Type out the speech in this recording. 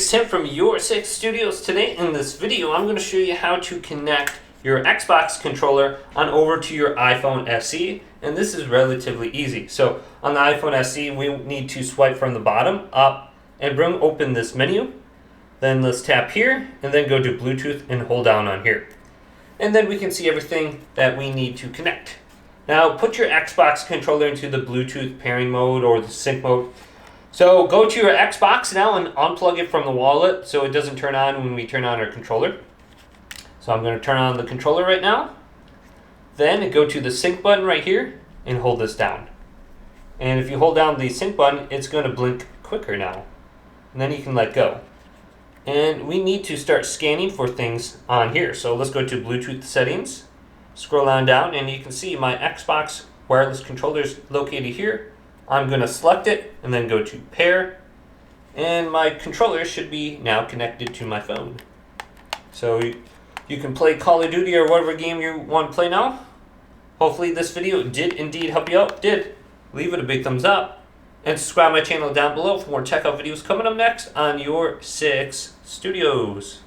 it's Tim from Your 6 Studios. Today in this video I'm going to show you how to connect your Xbox controller on over to your iPhone SE, and this is relatively easy. So on the iPhone SE we need to swipe from the bottom up and bring open this menu. Then let's tap here and then go to Bluetooth and hold down on here. And then we can see everything that we need to connect. Now put your Xbox controller into the Bluetooth pairing mode or the sync mode. So go to your Xbox now and unplug it from the wallet so it doesn't turn on when we turn on our controller. So I'm going to turn on the controller right now. Then go to the sync button right here and hold this down. And if you hold down the sync button, it's going to blink quicker now. And then you can let go. And we need to start scanning for things on here. So let's go to Bluetooth settings. Scroll on down and you can see my Xbox wireless controller is located here. I'm going to select it and then go to pair, and my controller should be now connected to my phone. So you can play Call of Duty or whatever game you want to play now. Hopefully this video did indeed help you out. Did, leave it a big thumbs up and subscribe to my channel down below for more checkout videos coming up next on Your 6 Studios.